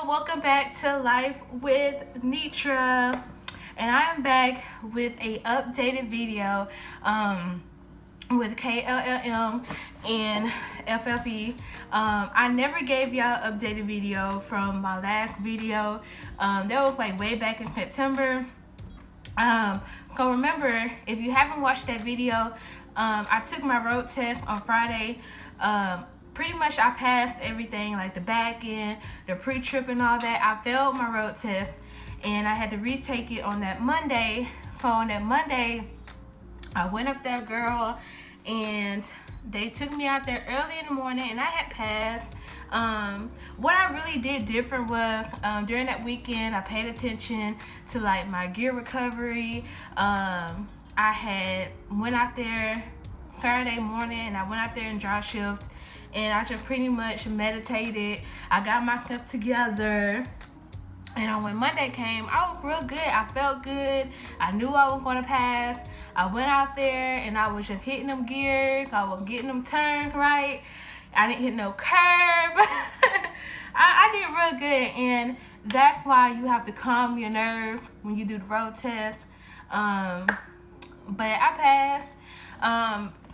welcome back to Life with Nitra, and I am back with a updated video with Kllm and FFE. I never gave y'all an updated video from my last video. That was like way back in September. So remember, if you haven't watched that video, I took my road test on Friday. Pretty much I passed everything, like the back end, the pre-trip and all that. I failed my road test and I had to retake it on that Monday. So on that Monday, I went up there, girl, and they took me out there early in the morning and I had passed. What I really did different was during that weekend, I paid attention to like my gear recovery. I had went out there Saturday morning and I went out there and dry shift. And I just pretty much meditated. I got myself together. And when Monday came, I was real good. I felt good. I knew I was going to pass. I went out there and I was just hitting them gears. I was getting them turned right. I didn't hit no curb. I did real good. And that's why you have to calm your nerves when you do the road test. But I passed.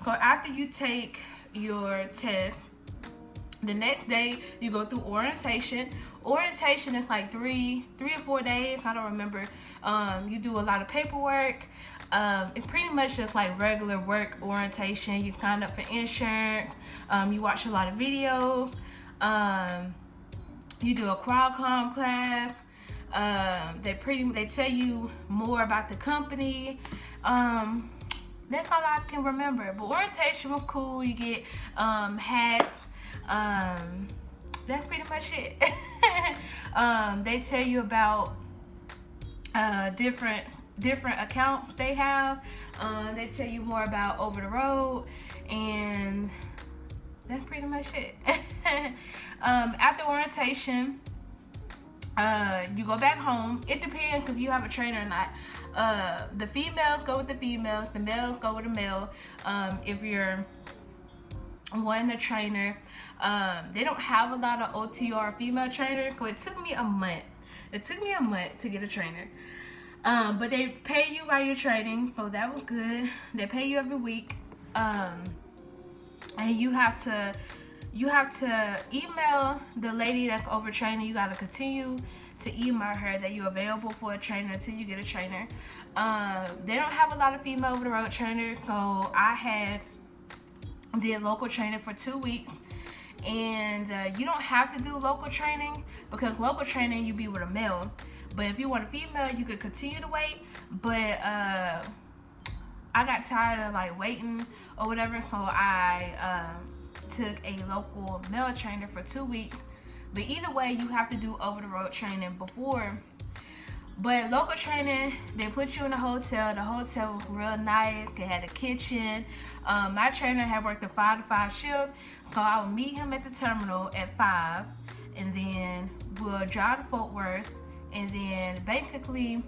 So after you take your test, the next day you go through orientation. Orientation is like three or 4 days, I don't remember. You do a lot of paperwork. It's pretty much just like regular work orientation. You sign up for insurance. You watch a lot of videos. You do a Kllm class. They tell you more about the company. That's all I can remember. But orientation was cool. You get hats. That's pretty much it. They tell you about different accounts they have. They tell you more about over the road, and that's pretty much it. After orientation, you go back home. It depends if you have a trainer or not. The females go with the females, the males go with the male. If you're wanting a trainer, they don't have a lot of OTR female trainers, so it took me a month. It took me a month to get a trainer. But they pay you while you're training, so that was good. They pay you every week. And you have to email the lady that's over training. You gotta continue to email her that you're available for a trainer until you get a trainer. They don't have a lot of female over the road trainers, so I did local training for 2 weeks. And you don't have to do local training, because local training you be with a male. But if you want a female, you could continue to wait. But I got tired of like waiting or whatever, so I took a local male trainer for 2 weeks. But either way, you have to do over the road training before. But local training, they put you in a hotel. The hotel was real nice. They had a kitchen. My trainer had worked a 5 to 5 shift, so I would meet him at the terminal at 5, and then we'll drive to Fort Worth, and then basically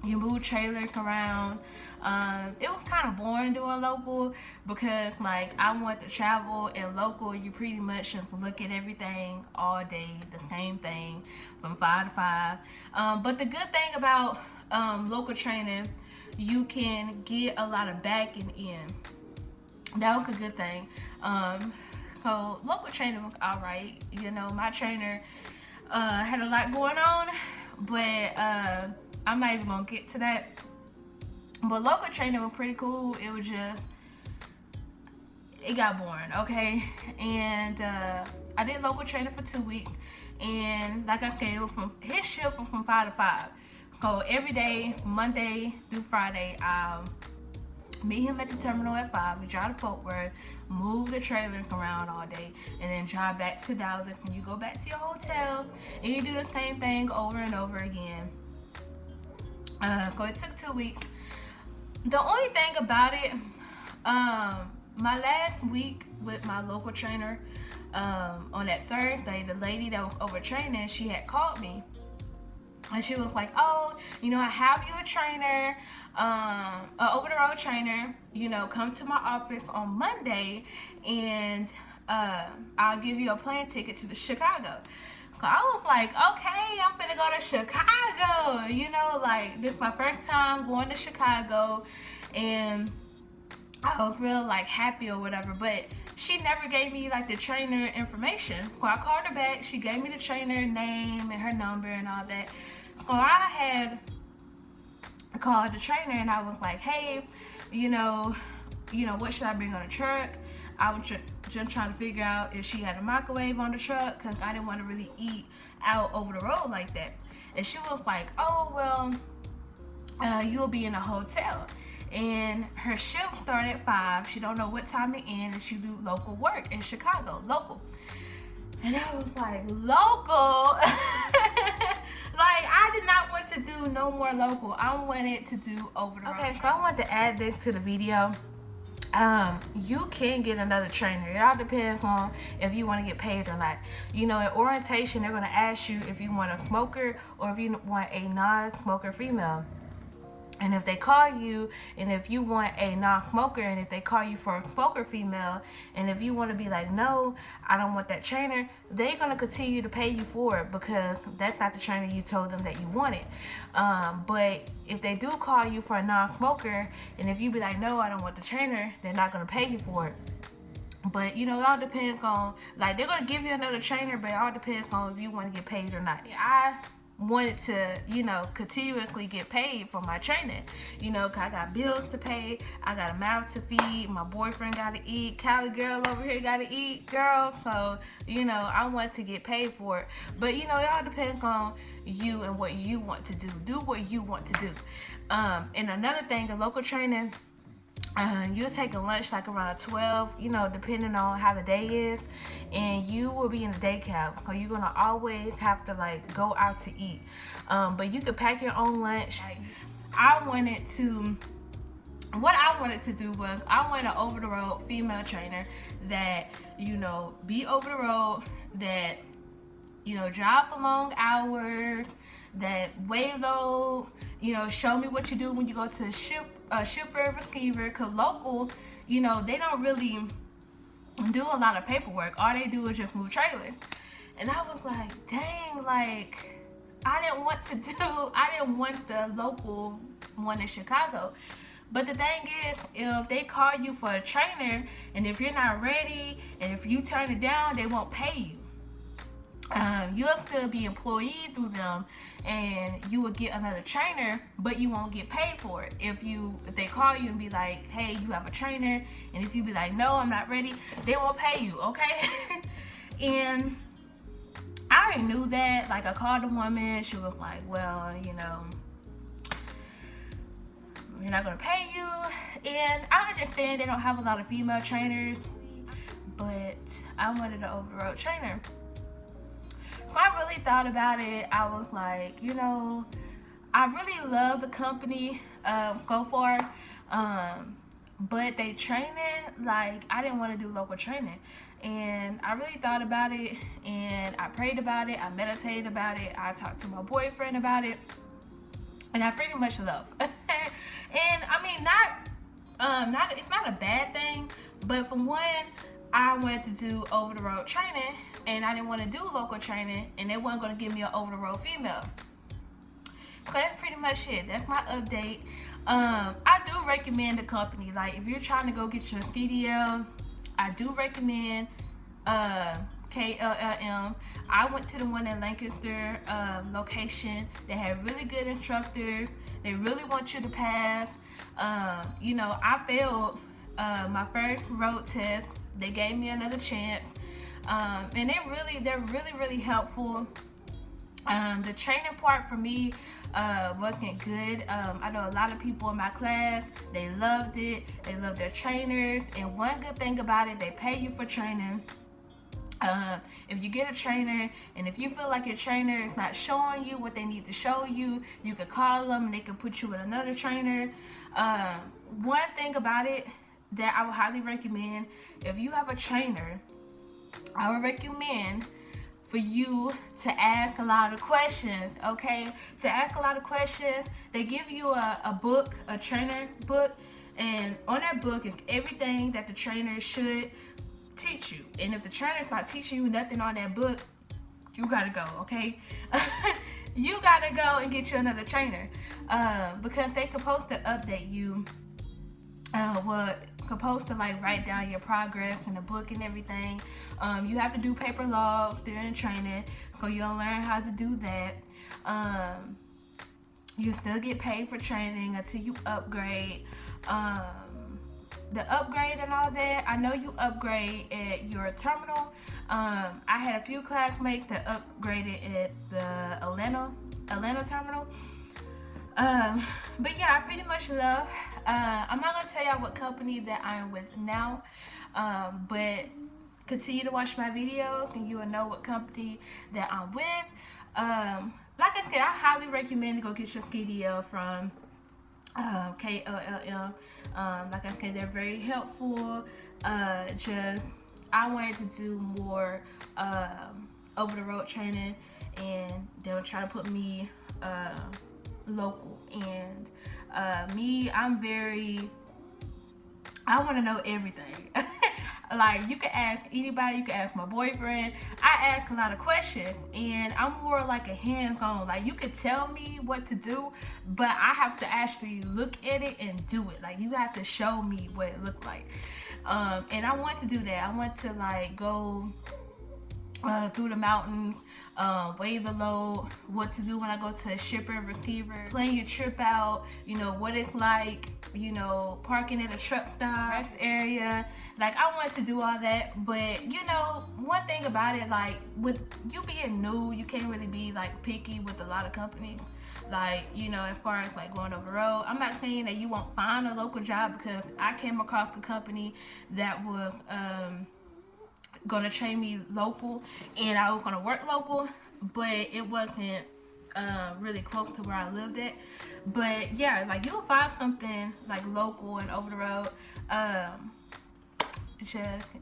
you move trailers around. It was kind of boring doing local, because like I want to travel, and local you pretty much just look at everything all day, the same thing from 5 to 5. But the good thing about local training, you can get a lot of backing in. That was a good thing. So local training was alright. You know, my trainer had a lot going on, but I'm not even gonna get to that. But local training was pretty cool. It was just, it got boring, okay? And I did local training for 2 weeks, and like I said, it was his shift was from 5 to 5. So every day, Monday through Friday, I'll meet him at the terminal at 5. We drive to Fort Worth, move the trailers around all day, and then drive back to Dallas. And you go back to your hotel, and you do the same thing over and over again. So it took 2 weeks. The only thing about it, my last week with my local trainer, on that Thursday, the lady that was over training, she had called me. And she was like, oh, you know, I have you a trainer, over the road trainer, you know, come to my office on Monday, and I'll give you a plane ticket to Chicago. So I was like, okay, I'm gonna go to Chicago. You know, like this is my first time going to Chicago, and I was real like happy or whatever. But she never gave me like the trainer information. So I called her back. She gave me the trainer name and her number and all that. So I had called the trainer and I was like, hey, you know, what should I bring on the truck? I was just trying to figure out if she had a microwave on the truck, because I didn't want to really eat out over the road like that. And she was like, oh, well, you'll be in a hotel. And her shift started at 5. She don't know what time it ends, and she do local work in Chicago, local. And I was like, local? Like, I did not want to do no more local. I wanted to do over the road. Okay, so I want to add this to the video. You can get another trainer. It all depends on if you want to get paid or not. You know, at orientation, they're going to ask you if you want a smoker or if you want a non-smoker female. And if they call you, and if you want a non-smoker, and if they call you for a smoker female, and if you want to be like, no, I don't want that trainer, they're going to continue to pay you for it, because that's not the trainer you told them that you wanted. But if they do call you for a non-smoker, and if you be like, no, I don't want the trainer, they're not going to pay you for it. But, you know, it all depends on, like, they're going to give you another trainer, but it all depends on if you want to get paid or not. I wanted to, you know, continuously get paid for my training, you know, because I got bills to pay, I got a mouth to feed, my boyfriend got to eat, Cali girl over here got to eat, girl, so, you know, I want to get paid for it. But, you know, it all depends on you and what you want to do what you want to do. And another thing, the local training, you'll take a lunch like around 12, you know, depending on how the day is, and you will be in the day cab, so you're gonna always have to like go out to eat. But you can pack your own lunch. What I wanted to do was I wanted an over the road female trainer that, you know, be over the road, that, you know, drive for long hours, that weigh low, you know, show me what you do when you go to shipper, receiver, because local, you know, they don't really do a lot of paperwork. All they do is just move trailers. And I was like, dang, like, I didn't want the local one in Chicago. But the thing is, if they call you for a trainer, and if you're not ready, and if you turn it down, they won't pay you. You have to be employee through them, and you will get another trainer, but you won't get paid for it. If they call you and be like, hey, you have a trainer, and if you be like, no, I'm not ready, they won't pay you, okay? And I already knew that. Like, I called the woman, she was like, well, you know, we're not gonna pay you. And I understand they don't have a lot of female trainers, but I wanted an over-the-road trainer. So I really thought about it. I was like, you know, I really love the company, so far, but they training, like, I didn't want to do local training. And I really thought about it, and I prayed about it, I meditated about it, I talked to my boyfriend about it, and I pretty much love. And I mean, it's not a bad thing, but for one, I wanted to do over the road training, and I didn't want to do local training, and they weren't going to give me an over the road female. So that's pretty much it. That's my update. I do recommend the company. Like, if you're trying to go get your CDL, I do recommend Kllm. I went to the one in Lancaster location. They had really good instructors. They really want you to pass. You know, I failed my first road test. They gave me another chance. And they're really helpful. The training part for me wasn't good. I know a lot of people in my class, they loved it. They loved their trainers. And one good thing about it, they pay you for training. If you get a trainer, and if you feel like your trainer is not showing you what they need to show you, you can call them and they can put you with another trainer. One thing about it that I would highly recommend, if you have a trainer, I would recommend for you to ask a lot of questions, okay? To ask a lot of questions. They give you a book, a trainer book, and on that book is everything that the trainer should teach you. And if the trainer's not teaching you nothing on that book, you gotta go, okay? You gotta go and get you another trainer, because they supposed to update you. Supposed to like write down your progress in the book and everything. You have to do paper logs during training, so you'll learn how to do that. You still get paid for training until you upgrade. The upgrade and all that, I know you upgrade at your terminal. I had a few classmates that upgraded at the Atlanta terminal. But yeah, I pretty much love. I'm not gonna tell y'all what company that I'm with now, but continue to watch my videos and you will know what company that I'm with. Like I said, I highly recommend to go get your PDL from Kllm. Like I said, they're very helpful. I wanted to do more over the road training, and they would try to put me local. And I want to know everything. Like, you can ask anybody, you can ask my boyfriend. I ask a lot of questions, and I'm more like a hands-on. Like, you could tell me what to do, but I have to actually look at it and do it. Like, you have to show me what it looked like. And I want to do that. I want to like go through the mountains, weigh the load, what to do when I go to a shipper and receiver, plan your trip out, you know, what it's like, you know, parking at a truck stop area. Like, I want to do all that, but you know, one thing about it, like, with you being new, you can't really be like picky with a lot of companies. Like, you know, as far as like going over the road, I'm not saying that you won't find a local job, because I came across a company that was gonna train me local, and I was gonna work local, but it wasn't really close to where I lived at. But yeah, like, you'll find something like local and over the road.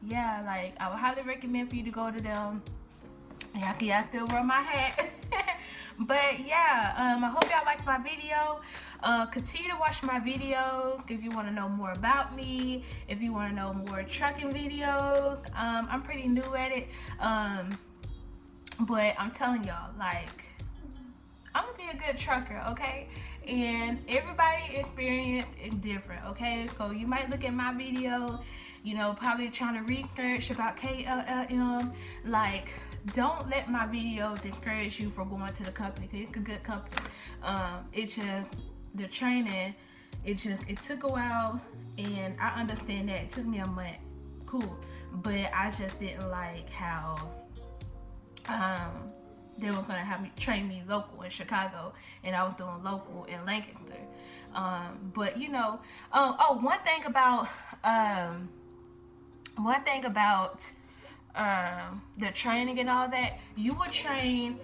Yeah, like, I would highly recommend for you to go to them. Yeah, I still wear my hat. But yeah, I hope y'all liked my video. Continue to watch my videos if you want to know more about me, if you want to know more trucking videos. I'm pretty new at it, but I'm telling y'all, like, I'm gonna be a good trucker, okay? And everybody's experience is different, okay? So you might look at my video, you know, probably trying to research about Kllm. Like, don't let my video discourage you from going to the company, because it's a good company. It's just the training, it took a while, and I understand that it took me a month, cool, but I just didn't like how they were gonna have me train me local in Chicago, and I was doing local in Lancaster. But you know, one thing about the training and all that, you would train.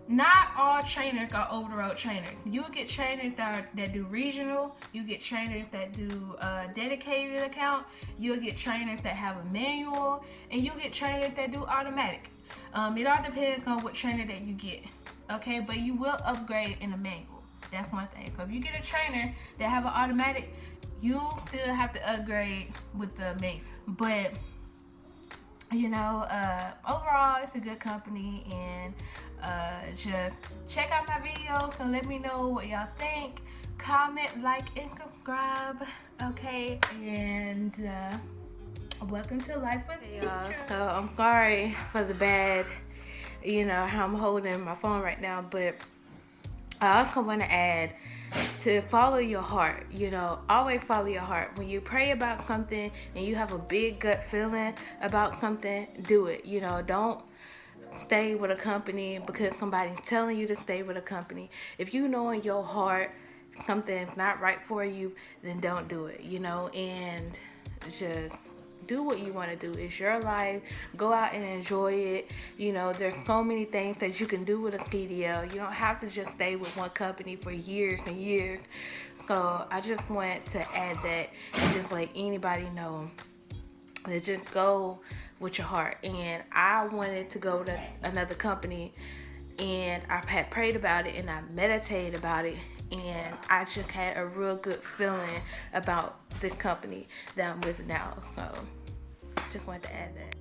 Not all trainers are over-the-road trainers. You will get trainers that do regional. You get trainers that do dedicated account. You'll get trainers that have a manual, and you'll get trainers that do automatic. It all depends on what trainer that you get, okay? But you will upgrade in the manual. That's one thing. So if you get a trainer that have an automatic, you still have to upgrade with the manual. But you know, overall, it's a good company, and just check out my videos and let me know what y'all think. Comment, like, and subscribe, okay? And welcome to Life with y'all. So I'm sorry for the bad, you know, how I'm holding my phone right now, but I also want to add to follow your heart. You know, always follow your heart. When you pray about something and you have a big gut feeling about something, do it. You know, don't stay with a company because somebody's telling you to stay with a company. If you know in your heart something's not right for you, then don't do it, you know, and just do what you want to do. It's your life. Go out and enjoy it. You know, there's so many things that you can do with a PDL. You don't have to just stay with one company for years and years. So I just want to add that and just let anybody know that just go with your heart. And I wanted to go to another company, and I had prayed about it and I meditated about it, and I just had a real good feeling about the company that I'm with now. So just wanted to add that.